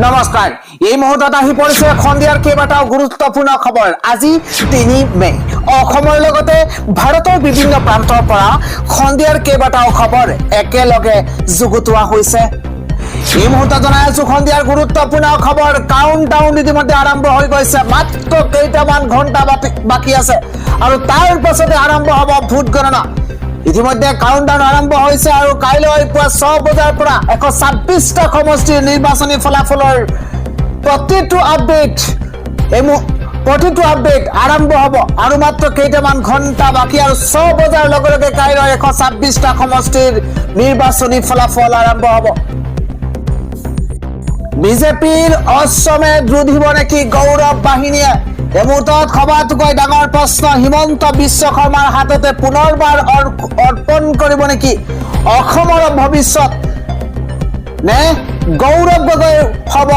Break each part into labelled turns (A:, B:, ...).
A: নমস্কাৰ এই মুহূৰ্তত আহি পৰিছে খন্দিয়াৰ কেইবাটাও গুৰুত্বপূৰ্ণ খবৰ। আজি ৩ মে অসমৰ লগতে ভাৰতৰ বিভিন্ন প্ৰান্তৰ পৰা খন্দিয়াৰ কেইবাটাও খবৰ একেলগে যুগুতোৱা হৈছে। এই মুহূৰ্তত জনাই আছো খন্দিয়াৰ গুৰুত্বপূৰ্ণ খবৰ। কাউণ্টডাউন ইতিমধ্যে আৰম্ভ হৈ গৈছে, মাত্ৰ কেইটামান ঘণ্টা বাকী আছে আৰু তাৰ পাছতে আৰম্ভ হ'ব ভোট গণনা। ইতিমধ্যে কাউণ্টডাউন আৰম্ভ হৈছে আৰু কাইলৈ পুৱা 6 বজাৰ পৰা 126টা সমষ্টিৰ নিৰ্বাচনী ফলাফলৰ প্ৰতিটো আপডেট আৰম্ভ হ'ব আৰু মাত্ৰ কেইটামান ঘণ্টা বাকী আৰু 6 বজাৰ লগে লগে কাইলৈ 126টা সমষ্টিৰ নিৰ্বাচনী ফলাফল আৰম্ভ হ'ব। বিজেপিৰ অশ্বমেধ ৰুধিব নেকি গৌৰৱ বাহিনীয়ে? এই মুহূৰ্তত সবাতোকৈ ডাঙৰ প্ৰশ্ন। হিমন্ত বিশ্ব শৰ্মাৰ হাততে পুনৰবাৰ অৰ্পণ কৰিব নেকি অসমৰ ভৱিষ্যত, নে গৌৰৱ গগৈ হ'ব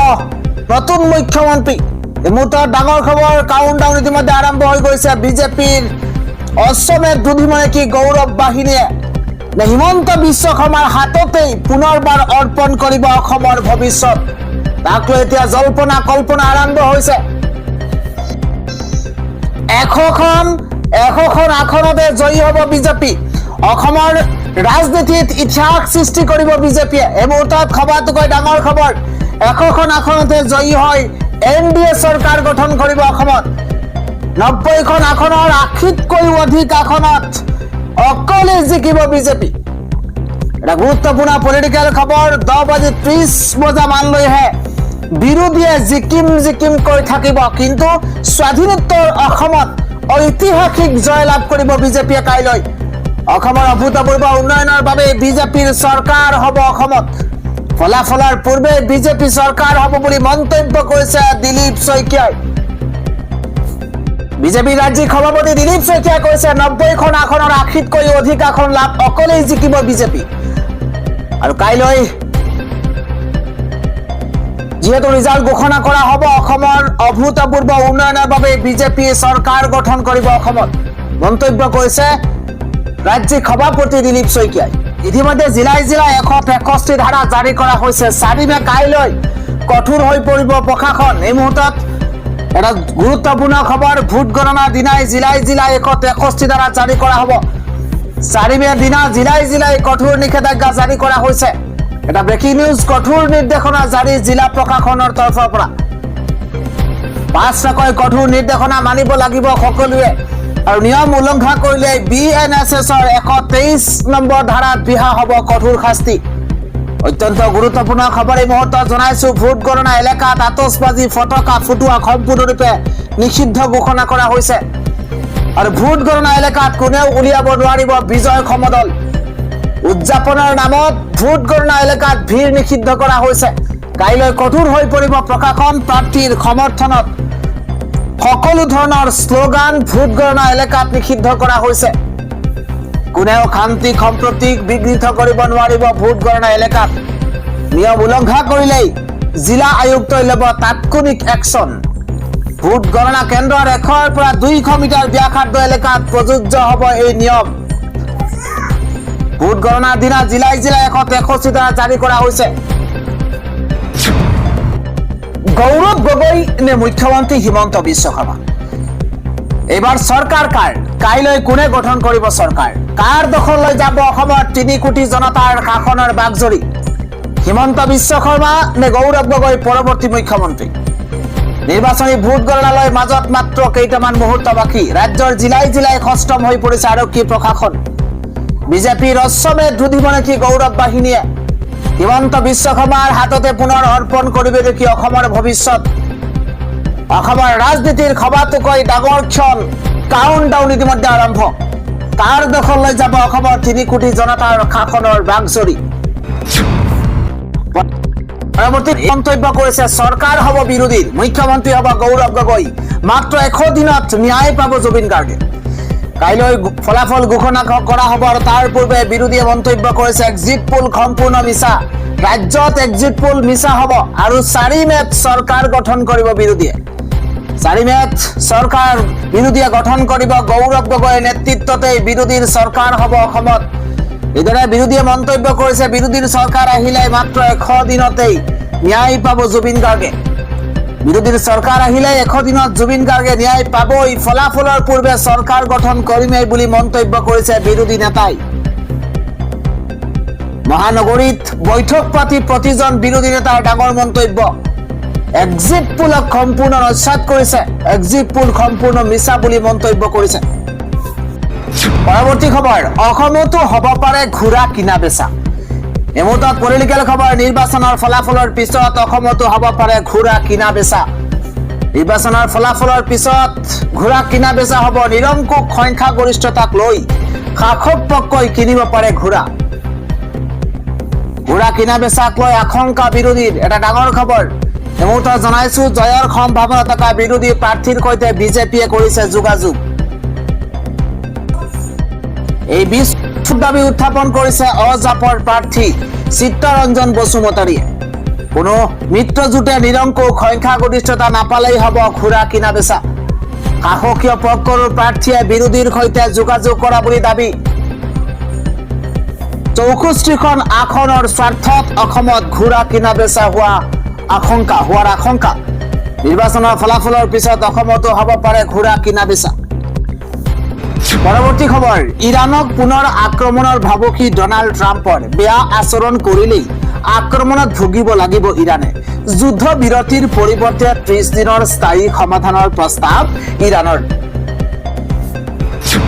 A: নতুন মুখ্যমন্ত্ৰী? এই মুহূৰ্তত ডাঙৰ খবৰ। কাউণ্টডাউন ইতিমধ্যে আৰম্ভ হৈ গৈছে। বিজেপিৰ অশ্বমেধ ৰুধিব নেকি গৌৰৱ বাহিনীয়ে, নে হিমন্ত বিশ্ব শৰ্মাৰ হাততেই পুনৰবাৰ অৰ্পণ কৰিব অসমৰ ভৱিষ্যত? তাক লৈ এতিয়া জল্পনা কল্পনা আৰম্ভ হৈছে। 100খন আসনতে জয়ী হ'ব বিজেপি। অসমৰ ৰাজনীতিত ইতিহাস সৃষ্টি কৰিব বিজেপিয়ে। এই মুহূৰ্তত সবাতোকৈ ডাঙৰ খবৰ। 100খন আসনতে জয়ী হৈ NDA চৰকাৰ গঠন কৰিব অসমত। 90খন আসনৰ 80তকৈও অধিক আসনত অকলে জিকিব বিজেপি। এটা গুৰুত্বপূৰ্ণ পলিটিকেল খবৰ। 10:30 মানলৈহে বিৰোধীয়ে জিকিম কৈ থাকিব, কিন্তু স্বাধীনোত্তৰ অসমত ঐতিহাসিক জয়লাভ কৰিব বিজেপিয়ে কাইলৈ। অসমৰ অভূতপূৰ্ব উন্নয়নৰ বাবে বিজেপিৰ চৰকাৰ হ'ব অসমত। ফলাফলৰ পূৰ্বে বিজেপি চৰকাৰ হ'ব বুলি মন্তব্য কৰিছে দিলীপ শইকীয়াই। বিজেপিৰ ৰাজ্যিক সভাপতি দিলীপ শইকীয়াই কৈছে 90খন আসনৰ 80তকৈও অধিক আসন লাভ অকলেই জিকিব বিজেপি। আৰু কাইলৈ যেহেতু ৰিজাল্ট ঘোষণা কৰা হ'ব, অসমৰ অভূতপূৰ্ব উন্নয়নৰ বাবে বিজেপি চৰকাৰ গঠন কৰিব অসমত, মন্তব্য কৰিছে ৰাজ্যিক সভাপতি দিলীপ শইকীয়াই। ইতিমধ্যে জিলাই 163 ধাৰা জাৰি কৰা হৈছে। 4 মে কাইলৈ কঠোৰ হৈ পৰিব প্ৰশাসন। এই মুহূৰ্তত এটা গুৰুত্বপূৰ্ণ খবৰ। ভোট গণনাৰ দিনাই জিলাই 163 ধাৰা জাৰি কৰা হ'ব। 4 মে দিনা জিলাই কঠোৰ নিষেধাজ্ঞা জাৰি কৰা হৈছে। এটা ব্ৰেকিং নিউজ। কঠোৰ নিৰ্দেশনা জাৰি জিলা প্ৰশাসনৰ তৰফৰ পৰা। 5টাকৈ কঠোৰ নিৰ্দেশনা মানিব লাগিব সকলোৱে, আৰু নিয়ম উলংঘা কৰিলে BNSSৰ 123 নম্বৰ ধাৰাত বিহা হ'ব কঠোৰ শাস্তি। অত্যন্ত গুৰুত্বপূৰ্ণ খবৰ এই মুহূৰ্তত জনাইছো। ভোট গণনা এলেকাত আতচবাজি ফটকা ফুটোৱা সম্পূৰ্ণৰূপে নিষিদ্ধ ঘোষণা কৰা হৈছে, আৰু ভোট গণনা এলেকাত কোনেও উলিয়াব নোৱাৰিব বিজয় সমদল। উদযাপনৰ নামত ভোট গণনা এলেকাত ভিৰ নিষিদ্ধ কৰা হৈছে। কাইলৈ কঠোৰ হৈ পৰিব প্ৰশাসন। প্ৰাৰ্থীৰ সমৰ্থনত সকলো ধৰণৰ শ্লোগান ভোট গণনা এলেকাত নিষিদ্ধ কৰা হৈছে। কোনেও শান্তি সম্প্ৰতীক বিঘ্নিত কৰিব নোৱাৰিব ভোট গণনা এলেকাত। নিয়ম উলংঘা কৰিলেই জিলা আয়ুক্তই ল'ব তাৎক্ষণিক একশ্যন। ভোট গণনা কেন্দ্ৰৰ 100ৰ পৰা 200 মিটাৰ ব্যাসাৰ্ধ এলেকাত প্ৰযোজ্য হ'ব এই নিয়ম। ভোট গণনাৰ দিনা জিলাই 163 ধাৰা জাৰি কৰা হৈছে। গৌৰৱ গগৈ নে মুখ্যমন্ত্ৰী হিমন্ত বিশ্ব শৰ্মা? এইবাৰ চৰকাৰ কাৰ? কাইলৈ কোনে গঠন কৰিব চৰকাৰ? কাৰ দখললৈ যাব অসমৰ 3 কোটি জনতাৰ শাসনৰ বাগজৰী? হিমন্ত বিশ্ব শৰ্মা নে গৌৰৱ গগৈ পৰৱৰ্তী মুখ্যমন্ত্ৰী? নিৰ্বাচনী ভোট গণনালৈ মাজত মাত্ৰ কেইটামান মুহূৰ্ত বাকী। ৰাজ্যৰ জিলাই সষ্টম হৈ পৰিছে আৰক্ষী প্ৰশাসন। বিজেপিৰ অশ্বমেধ ৰুধিব নেকি গৌৰৱ বাহিনীয়ে? হিমন্ত বিশ্ব শৰ্মাৰ হাততে পুনৰ অৰ্পণ কৰিব নেকি অসমৰ ভৱিষ্যত? অসমৰ ৰাজনীতিৰ সবাতোকৈ ডাঙৰ ক্ষণ। কাউণ্টডাউন ইতিমধ্যে আৰম্ভ। কাৰ দখললৈ যাব অসমৰ 3 কোটি জনতাৰ শাসনৰ বাগজৰী? পৰৱৰ্তী মন্তব্য কৰিছে চৰকাৰ হ'ব বিৰোধীৰ, মুখ্যমন্ত্ৰী হ'ব গৌৰৱ গগৈ। মাত্ৰ 100 দিনত ন্যায় পাব জুবিন গাৰ্গে। কাইলৈ ফলাফল ঘোষণা কৰা হ'ব, আৰু তাৰ পূৰ্বে বিৰোধীয়ে মন্তব্য কৰিছে এক্সিট পোল সম্পূৰ্ণ মিছা। ৰাজ্যত এক্সিট পোল মিছা হ'ব, আৰু 4 মেত চৰকাৰ গঠন কৰিব বিৰোধীয়ে। 4 মেত চৰকাৰ বিৰোধীয়ে গঠন কৰিব। গৌৰৱ গগৈৰ নেতৃত্বতেই বিৰোধীৰ চৰকাৰ হ'ব অসমত। এইদৰে বিৰোধীয়ে মন্তব্য কৰিছে বিৰোধীৰ চৰকাৰ আহিলে মাত্ৰ 100 দিনতেই ন্যায় পাব জুবিন গাৰ্গে। বিৰোধীৰ চৰকাৰ আহিলে 100 দিনত জুবিন গাৰ্গে ন্যায় পাবই, ফলাফলৰ পূৰ্বে চৰকাৰ গঠন কৰিমেই বুলি মন্তব্য কৰিছে বিৰোধী নেতাই। মহানগৰীত বৈঠক পাতি প্ৰতিজন বিৰোধী নেতাৰ ডাঙৰ মন্তব্য। এক্সিট পোলক সম্পূৰ্ণ নস্যাৎ কৰিছে, এক্সিট পোল সম্পূৰ্ণ মিছা বুলি মন্তব্য কৰিছে। পৰৱৰ্তী খবৰ, অসমতো হ'ব পাৰে ঘোঁৰা কিনা বেচা। এই মুহূৰ্তত পলিটিকেল খবৰ, নিৰ্বাচনৰ ফলাফলৰ পিছত অসমতো হ'ব পাৰে ঘোঁৰা কিনা বেচা। নিৰ্বাচনৰ ফলাফলৰ পিছত ঘোঁৰা কিনা বেচা হ'ব। নিৰংকুশ সংখ্যাগৰিষ্ঠতাক লৈ শাসকপক্ষই কিনিব পাৰে ঘোঁৰা। ঘোঁৰা কিনা বেচাক লৈ আশংকা বিৰোধীৰ, এটা ডাঙৰ খবৰ। এই মুহূৰ্তত জনাইছো, জয়ৰ সম্ভাৱনা থকা বিৰোধী প্ৰাৰ্থীৰ সৈতে বিজেপিয়ে কৰিছে যোগাযোগ। এই দাবী উত্থাপন কৰিছে অজাপৰ প্ৰাৰ্থী চিত্তৰঞ্জন বসুমতাৰীয়ে। কোনো মিত্ৰজোঁটে নিৰংকুশ সংখ্যাগৰিষ্ঠতা নাপালেই হ'ব ঘোঁৰা কিনা বেচা। শাসকীয় পক্ষৰ প্ৰাৰ্থীয়ে বিৰোধীৰ সৈতে যোগাযোগ কৰা বুলি দাবী। 64খন আসনৰ স্বাৰ্থত অসমত ঘোঁৰা কিনা বেচা হোৱাৰ আশংকা। নিৰ্বাচনৰ ফলাফলৰ পিছত অসমতো হ'ব পাৰে ঘোঁৰা কিনা বেচা। পৰৱৰ্তী খবৰ, ইৰাণক পুনৰ আক্ৰমণৰ ভাবুকি ডনাল্ড ট্ৰাম্পৰ। বেয়া আচৰণ কৰিলেই আক্ৰমণত ভুগিব লাগিব ইৰাণে। যুদ্ধ বিৰতিৰ পৰিৱৰ্তে 30 দিনৰ স্থায়ী সমাধানৰ প্ৰস্তাৱ ইৰাণৰ।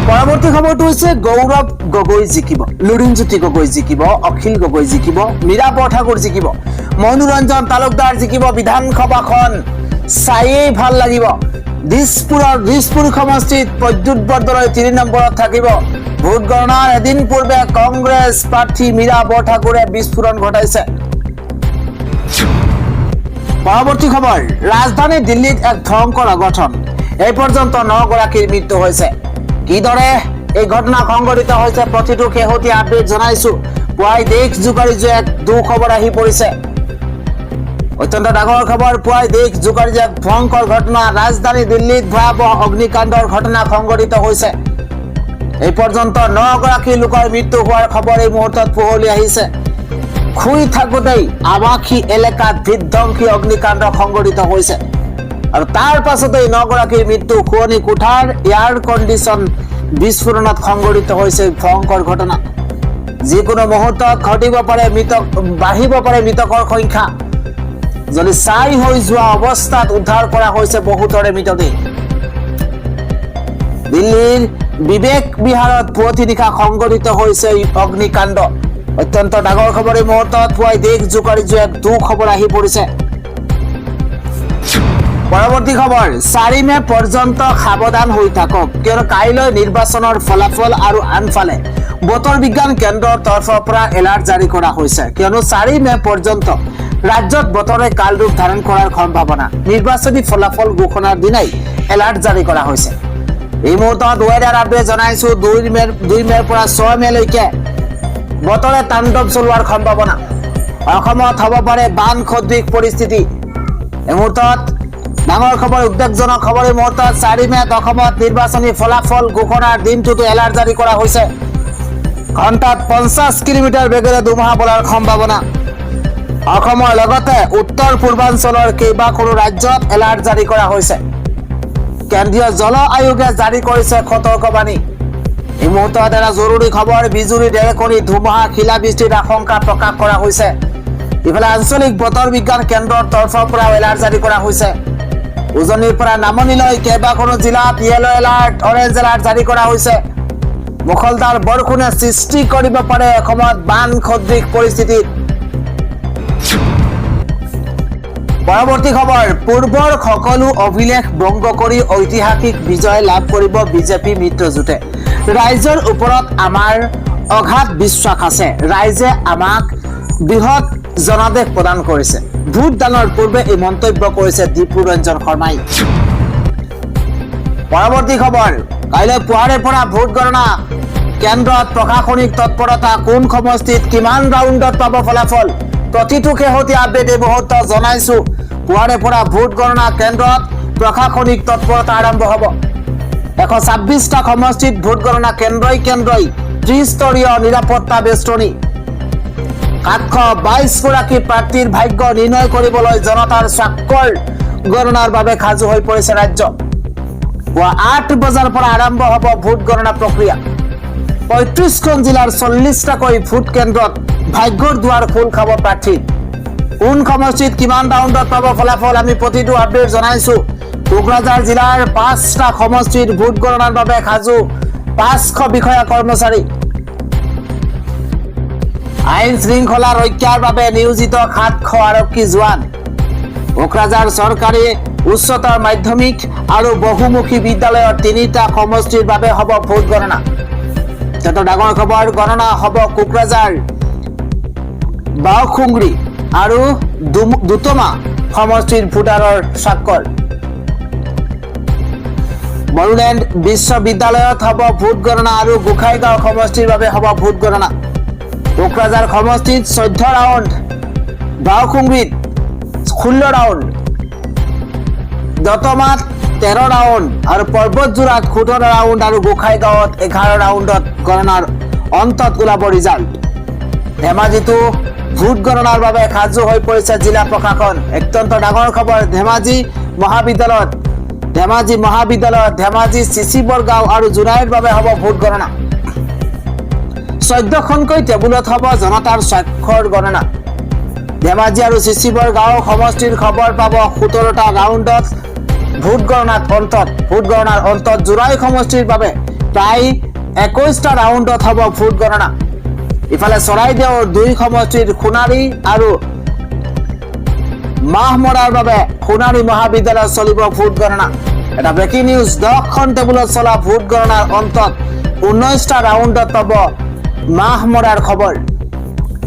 A: পৰৱৰ্তী খবৰটো হৈছে, গৌৰৱ গগৈ জিকিব, লুৰিণজ্যোতি গগৈ জিকিব, অখিল গগৈ জিকিব, মীৰা বৰঠাকুৰ জিকিব, মনোৰঞ্জন তালুকদাৰ জিকিব। বিধানসভাখন চায়েই ভাল লাগিব। দিছপুৰ সমষ্টিত প্ৰদ্যুৎ বৰদলৈ 3 নম্বৰত থাকিব। ভোট গণনাৰ এদিন পূৰ্বে কংগ্ৰেছ প্ৰাৰ্থী মীৰা বৰঠাকুৰে বিস্ফোৰণ ঘটাইছে। পৰৱৰ্তী খবৰ, ৰাজধানী দিল্লীত এক ভয়ংকৰ অঘটন। এই পৰ্যন্ত 9 গৰাকীৰ মৃত্যু হৈছে। কিদৰে এই ঘটনা সংঘটিত হৈছে প্ৰতিটো শেহতীয়া আপডেট জনাইছো। পুৱাই দেশ জোকাৰি এক দুখবৰ আহি পৰিছে। অত্যন্ত ডাঙৰ খবৰ, পুৱাই দেশ জোকাৰি এক ভয়ংকৰ ঘটনা। ৰাজধানী দিল্লীত ভয়াবহ অগ্নিকাণ্ডৰ ঘটনা সংঘটিত হৈছে। এই পৰ্যন্ত 9 গৰাকী লোকৰ মৃত্যু হোৱাৰ খবৰ এই মুহূৰ্তত পোহৰলৈ আহিছে। শুই থাকোঁতেই আৱাসী এলেকাত বিধ্বংসী অগ্নিকাণ্ড সংঘটিত হৈছে আৰু তাৰ পাছতেই 9 গৰাকীৰ মৃত্যু। শোৱনি কোঠাৰ এয়াৰ কণ্ডিশ্যন বিস্ফোৰণত সংঘটিত হৈছে ভয়ংকৰ ঘটনা। যিকোনো মুহূৰ্তত ঘটিব পাৰে বাঢ়িব পাৰে মৃতকৰ সংখ্যা। যদি ছাই হৈ যোৱা অৱস্থাত উদ্ধাৰ কৰা হৈছে বহুতৰে মৃতদেহ। দিল্লীৰ বিবেক বিহাৰত পুৱতি নিশা সংঘটিত হৈছে অগ্নিকাণ্ড। অত্যন্ত ডাঙৰ খবৰ এই মুহূৰ্তত পুৱাই দেশ জোকাৰি এক দুখবৰ আহি পৰিছে। পৰৱৰ্তী খবৰ, 4 মে পৰ্যন্ত সাৱধান হৈ থাকক, কিয়নো কাইলৈ নিৰ্বাচনৰ ফলাফল। আৰু আনফালে বতৰ বিজ্ঞান কেন্দ্ৰৰ তৰফৰ পৰা এলাৰ্ট জাৰি কৰা হৈছে, কিয়নো 4 মে পৰ্যন্ত ৰাজ্যত বতৰে কাল ৰূপ ধাৰণ কৰাৰ সম্ভাৱনা। নিৰ্বাচনী ফলাফল ঘোষণাৰ দিনাই এলাৰ্ট জাৰি কৰা হৈছে। এই মুহূৰ্তত ৱেডাৰ আপডেট জনাইছো। 2 মেৰ পৰা 6 মেলৈকে বতৰে তাণ্ডৱ চলোৱাৰ সম্ভাৱনা। অসমত হ'ব পাৰে বান সদৃশ পৰিস্থিতি। এই মুহূৰ্তত ডাঙৰ খবৰ, উদ্বেগজনক খবৰ। এই মুহূৰ্তত 4 মেত অসমত নিৰ্বাচনী ফলাফল ঘোষণাৰ দিনটোতো এলাৰ্ট জাৰি কৰা হৈছে। ঘণ্টাত 50 কিলোমিটাৰ বেগেৰে ধুমুহা বলাৰ সম্ভাৱনা। অসমৰ লগতে উত্তৰ পূৰ্বাঞ্চলৰ কেইবাখনো ৰাজ্যত এলাৰ্ট জাৰি কৰা হৈছে। কেন্দ্ৰীয় জল আয়োগে জাৰি কৰিছে সতৰ্কবাণী। এই মুহূৰ্তত এটা জৰুৰী খবৰ, বিজুলী ঢেৰেকণি ধুমুহা শিলাবৃষ্টিৰ আশংকা প্ৰকাশ কৰা হৈছে। ইফালে আঞ্চলিক বতৰ বিজ্ঞান কেন্দ্ৰৰ তৰফৰ পৰা এলাৰ্ট জাৰি কৰা হৈছে। উজনিৰ পৰা নামনিলৈ কেইবাখনো জিলাত য়েলো এলাৰ্ট, অৰেঞ্জ এলাৰ্ট জাৰি কৰা হৈছে। মুখলধাৰ বৰষুণে সৃষ্টি কৰিব পাৰে অসমত বান সদৃশ পৰিস্থিতিত। পৰৱৰ্তী খবৰ, পূৰ্বৰ সকলো অভিলেখ ভংগ কৰি ঐতিহাসিক বিজয় লাভ কৰিব বিজেপি মিত্ৰজোঁটে। ৰাইজৰ ওপৰত আমাৰ অগাধ বিশ্বাস আছে। ৰাইজে আমাক বৃহৎ জনাদেশ প্ৰদান কৰিছে। ভোটদানৰ পূৰ্বে এই মন্তব্য কৰিছে দীপুৰঞ্জন শৰ্মাই। পৰৱৰ্তী খবৰ, কাইলৈ পুৱাৰে পৰা ভোট গণনা কেন্দ্ৰত প্ৰশাসনিক তৎপৰতা। কোন সমষ্টিত কিমান ৰাউণ্ডত পাব ফলাফল, প্ৰতিটো শেহতীয়া আপডেট এই মুহূৰ্তত জনাইছো। পুৱাৰে পৰা ভোট গণনা কেন্দ্ৰত প্ৰশাসনিক তৎপৰতা আৰম্ভ হ'ব। 126টা সমষ্টিত ভোট গণনা কেন্দ্ৰই 30 স্তৰীয় নিৰাপত্তা বেষ্টনী। 722 গৰাকী প্ৰাৰ্থীৰ ভাগ্য নিৰ্ণয় কৰিবলৈ জনতাৰ স্বাক্ষৰ গণনাৰ বাবে সাজু হৈ পৰিছে ৰাজ্য। পুৱা 8 বজাৰ পৰা আৰম্ভ হ'ব ভোট গণনা প্ৰক্ৰিয়া। 35খন জিলাৰ 40টাকৈ ভোট কেন্দ্ৰত ভাগ্যৰ দুৱাৰ খোল খাব প্ৰাৰ্থী। কোন সমষ্টিত কিমান ৰাউণ্ডত পাব ফলাফল আমি প্ৰতিটো আপডেট জনাইছো। কোকৰাঝাৰ জিলাৰ 5টা সমষ্টিত ভোট গণনাৰ বাবে সাজু 500 বিষয়া কৰ্মচাৰী। আইন শৃংখলা ৰক্ষাৰ বাবে নিয়োজিত 700 আৰক্ষী জোৱান। কোকৰাঝাৰ চৰকাৰী উচ্চতৰ মাধ্যমিক আৰু বহুমুখী বিদ্যালয়ৰ 3টা সমষ্টিৰ বাবে হ'ব ভোট গণনা। এটা ডাঙৰ খবৰ, গণনা হ'ব কোকৰাঝাৰ, বাওখুংৰি আৰু দুতমা সমষ্টিৰ ভোটাৰৰ স্বাক্ষৰ। বড়োলেণ্ড বিশ্ববিদ্যালয়ত হ'ব ভোট গণনা আৰু গোসাইগাঁও সমষ্টিৰ বাবে হ'ব ভোট গণনা। কোকৰাঝাৰ সমষ্টিত 14 ৰাউণ্ড, বাওখুংৰিত 16 ৰাউণ্ড, দতমাত 13 ৰাউণ্ড আৰু পৰ্বতজোৰাত 17 ৰাউণ্ড আৰু গোসাইগাঁৱত 11 ৰাউণ্ডত গণনাৰ অন্তত ওলাব ৰিজাল্ট। ধেমাজিতো ভোট গণনাৰ বাবে সাজু হৈ পৰিছে জিলা প্ৰশাসন। অত্যন্ত ডাঙৰ খবৰ, ধেমাজি মহাবিদ্যালয়ত, ধেমাজি চিচিবৰ গাঁও আৰু জোনাইৰ বাবে হ'ব ভোট গণনা। 14খনকৈ টেবুলত হ'ব জনতাৰ স্বাক্ষৰ গণনা। ধেমাজি আৰু চিচিবৰ গাঁও সমষ্টিৰ খবৰ পাব 17টা ৰাউণ্ডত ভোট গণনাৰ অন্তত জোনাই সমষ্টিৰ বাবে প্ৰায় 21টা ৰাউণ্ডত হ'ব ভোট গণনা। ইফালে চৰাইদেউৰ 2 সমষ্টিৰ সোণাৰী আৰু মাহমৰাৰ বাবে সোণাৰী মহাবিদ্যালয়ত চলিব ভোট গণনা। এটা ব্ৰেকিং নিউজ, 10খন টেবুলত চলা ভোট গণনাৰ অন্তত 19টা ৰাউণ্ডত পাব মাহমৰাৰ খবৰ।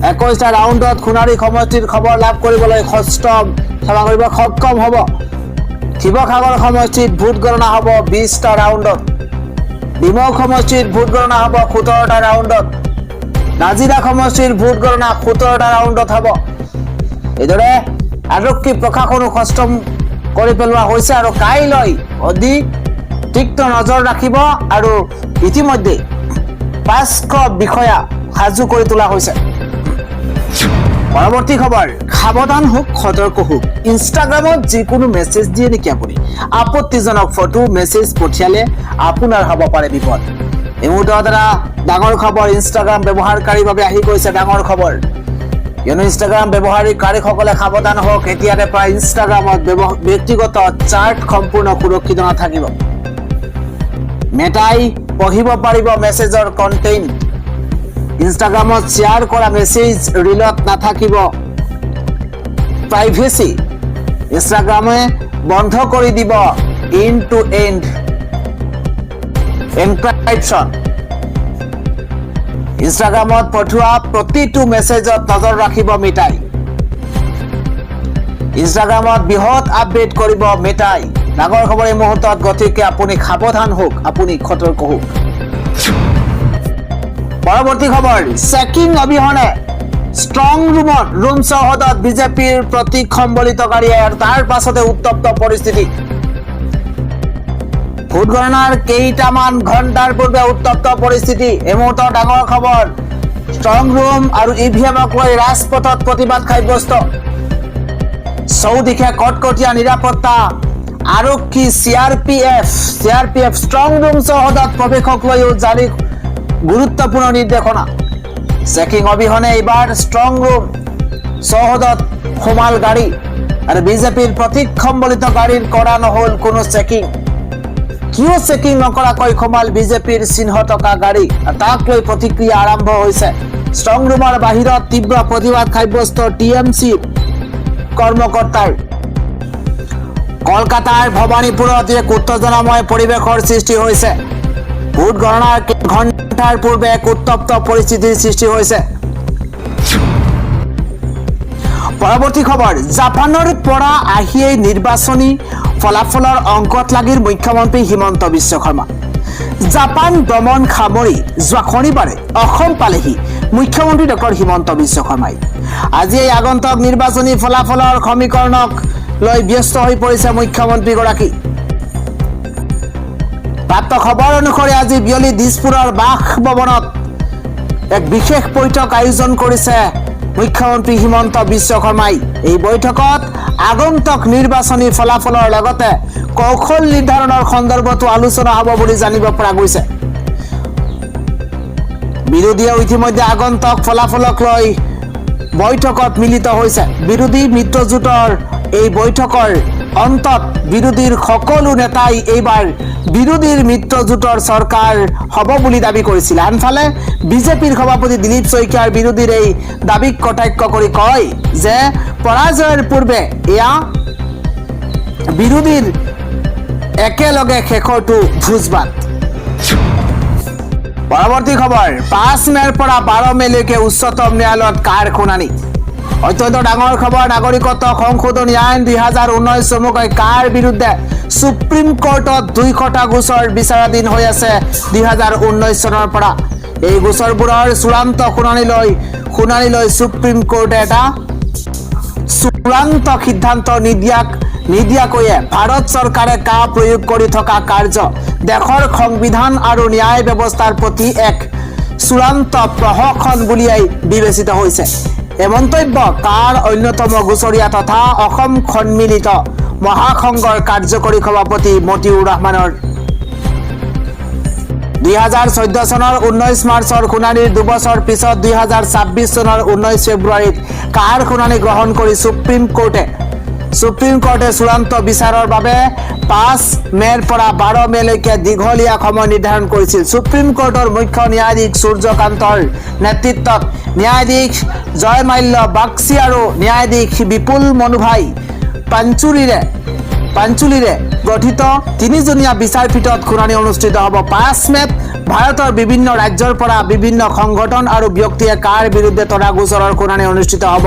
A: 21টা ৰাউণ্ডত সোণাৰী সমষ্টিৰ খবৰ লাভ কৰিবলৈ সক্ষম হ'ব। শিৱসাগৰ সমষ্টিত ভোট গণনা হ'ব 20টা ৰাউণ্ডত। ডিমৌ সমষ্টিত ভোট গণনা হ'ব 17টা ৰাউণ্ডত। নাজিৰা সমষ্টিৰ ভোট গণনা 17টা ৰাউণ্ডত হ'ব। এইদৰে আৰক্ষী প্ৰশাসনো সষ্টম কৰি পেলোৱা হৈছে আৰু কাইলৈ অধিক তীক্ষ্ণ নজৰ ৰাখিব আৰু ইতিমধ্যে 500 বিষয়া সাজু কৰি তোলা হৈছে। পৰৱৰ্তী খবৰ, সাৱধান হওক, সতৰ্ক হওক। ইনষ্টাগ্ৰামত যিকোনো মেছেজ দিয়ে নেকি আপুনি? আপত্তিজনক ফটো মেছেজ পঠিয়ালে আপোনাৰ হ'ব পাৰে বিপদ। এই মুহূৰ্তত এটা ডাঙৰ খবৰ, ইনষ্টাগ্ৰাম ব্যৱহাৰকাৰীৰ বাবে আহি গৈছে ডাঙৰ খবৰ। কিয়নো ইনষ্টাগ্ৰাম ব্যৱহাৰকাৰীসকলে সাৱধান হওক। এতিয়াৰে পৰা ইনষ্টাগ্ৰামত ব্যক্তিগত চাৰ্ট সম্পূৰ্ণ সুৰক্ষিত নাথাকিব। মেটাই পঢ়িব পাৰিব মেছেজৰ কণ্টেইন। ইনষ্টাগ্ৰামত শ্বেয়াৰ কৰা মেছেজ ৰিলত নাথাকিব প্ৰাইভেচি। ইনষ্টাগ্ৰামে বন্ধ কৰি দিব এণ্ড টু এণ্ড এনক্ৰিপশ্যন। ইনষ্টাগ্ৰামত পঠোৱা প্ৰতিটো মেছেজত নজৰ ৰাখিব মেটাই। ইনষ্টাগ্ৰামত বৃহৎ আপডেট কৰিব মেটাই। ডাঙৰ খবৰ এই মুহূৰ্তত, গতিকে আপুনি সাৱধান হওক, আপুনি সতৰ্ক হওক। পৰৱৰ্তী খবৰ, চেকিং অবিহনে ষ্ট্ৰং ৰুম চৌহদত বিজেপিৰ প্ৰতীক সম্বলিতকাৰীয়ে আৰু তাৰ পাছতে উত্তপ্ত পৰিস্থিতি। ভোট গণনাৰ কেইটামান ঘণ্টাৰ পূৰ্বে উত্তপ্ত পৰিস্থিতি। এই মুহূৰ্তৰ ডাঙৰ খবৰ, ষ্ট্ৰং ৰুম আৰু ইভিএমক লৈ ৰাজপথত প্ৰতিবাদ সাব্যস্ত। চৌদিশে কটকটীয়া নিৰাপত্তা, আৰক্ষী, চিআৰপিএফ ষ্ট্ৰং ৰুম চৌহদত প্ৰৱেশক লৈও জাৰি গুৰুত্বপূৰ্ণ নিৰ্দেশনা। চেকিং অবিহনে এইবাৰ ষ্ট্ৰং ৰুম চৌহদত সোমাল গাড়ী আৰু বিজেপিৰ প্ৰতীক সম্বলিত গাড়ীৰ কৰা নহ'ল কোনো চেকিং। কিয় চেকিং নকৰাকৈ সোমাল বিজেপিৰ চিহ্ন থকা গাড়ী? তাক লৈ প্ৰতিক্ৰিয়া আৰম্ভ হৈছে। ষ্ট্ৰং ৰুমৰ বাহিৰত তীব্ৰ প্ৰতিবাদ সাব্যস্ত টিএমচি কৰ্মকৰ্তাৰ। কলকাতাৰ ভৱানীপুৰত এক উত্তেজনাময় পৰিৱেশৰ সৃষ্টি হৈছে। ভোট গণনাৰ ঘণ্টাৰ পূৰ্বে এক উত্তপ্ত পৰিস্থিতিৰ সৃষ্টি হৈছে। পৰৱৰ্তী খবৰ, জাপানৰ পৰা আহিয়েই নিৰ্বাচনী ফলাফলৰ অংকত লাগিল মুখ্যমন্ত্ৰী হিমন্ত বিশ্ব শৰ্মা। জাপান ভ্ৰমণ সামৰি যোৱা শনিবাৰে অসম পালেহি মুখ্যমন্ত্ৰী ডক্টৰ হিমন্ত বিশ্ব শৰ্মাই। আজি এই আগন্তুক নিৰ্বাচনী ফলাফলৰ সমীকৰণক লৈ ব্যস্ত হৈ পৰিছে মুখ্যমন্ত্ৰীগৰাকী। প্ৰাপ্ত খবৰ অনুসৰি আজি বিয়লি দিছপুৰৰ বাসভৱনত এক বিশেষ বৈঠক আয়োজন কৰিছে মুখ্যমন্ত্ৰী হিমন্ত বিশ্ব শৰ্মাই এই বৈঠকত আগন্তুক নিৰ্বাচনী ফলাফলৰ লগতে কৌশল নিৰ্ধাৰণৰ সন্দৰ্ভতো আলোচনা হ'ব বুলি জানিব পৰা গৈছে। বিৰোধীয়ে ইতিমধ্যে আগন্তুক ফলাফলক লৈ বৈঠকত মিলিত হৈছে। বিৰোধী মিত্ৰজোঁটৰ এই বৈঠকৰ অন্তত বিৰোধীৰ সকলো নেতাই এইবাৰ বিৰোধীৰ মিত্ৰজোঁটৰ চৰকাৰ হ'ব বুলি দাবী কৰিছিল। আনফালে বিজেপিৰ সভাপতি দিলীপ শইকীয়াৰ বিৰোধীৰ এই দাবীক কটাক্ষ কৰি কয় যে পৰাজয়ৰ পূৰ্বে এয়া বিৰোধীৰ একেলগে শেষৰটো ভোজভাত। পৰৱৰ্তী খবৰ, 5 মেৰ পৰা 12 মেলৈকে উচ্চতম ন্যায়ালয়ত কাৰ শুনানি। অত্যন্ত ডাঙৰ খবৰ, নাগৰিকত্ব সংশোধনী আইন 2019 চমুকৈ কাৰ বিৰুদ্ধে সুপ্ৰিম কোৰ্টত 200টা গোচৰ বিচাৰাধীন হৈ আছে 2019 চনৰ পৰা। এই গোচৰবোৰৰ চূড়ান্ত শুনানি লৈ সুপ্ৰিম কোৰ্টে এটা চূড়ান্ত সিদ্ধান্ত নিদিয়াকৈয়ে ভাৰত চৰকাৰে কা প্ৰয়োগ কৰি থকা কাৰ্য দেশৰ সংবিধান আৰু ন্যায় ব্যৱস্থাৰ প্ৰতি এক চূড়ান্ত প্ৰহসন বুলিয়াই বিবেচিত হৈছে। এই মন্তব্য কাৰ অন্যতম গোচৰীয়া তথা অসম সন্মিলিত মহাসংঘৰ কাৰ্যকৰী সভাপতি মতিউৰ ৰহমানৰ। 2014 চনৰ 19 মাৰ্চৰ শুনানিৰ দুবছৰ পিছত 2026 চনৰ 19 ফেব্ৰুৱাৰীত কাৰ শুনানি গ্ৰহণ কৰি সুপ্ৰিম কোৰ্টে চূড়ান্ত বিচাৰৰ বাবে 5 মেৰ পৰা 12 মেলৈকে দীঘলীয়া সময় নিৰ্ধাৰণ কৰিছিল। সুপ্ৰিম কোৰ্টৰ মুখ্য ন্যায়াধীশ সূৰ্যকান্তৰ নেতৃত্বত ন্যায়াধীশ জয়মাল্য বাগচি আৰু ন্যায়াধীশ বিপুল মনোভাই পাঞ্চুলিৰে গঠিত 3জনীয়া বিচাৰপীঠত শুনানি অনুষ্ঠিত হ'ব। 5 মেত ভাৰতৰ বিভিন্ন ৰাজ্যৰ পৰা বিভিন্ন সংগঠন আৰু ব্যক্তিয়ে কাৰ বিৰুদ্ধে তৰা গোচৰৰ শুনানি অনুষ্ঠিত হ'ব।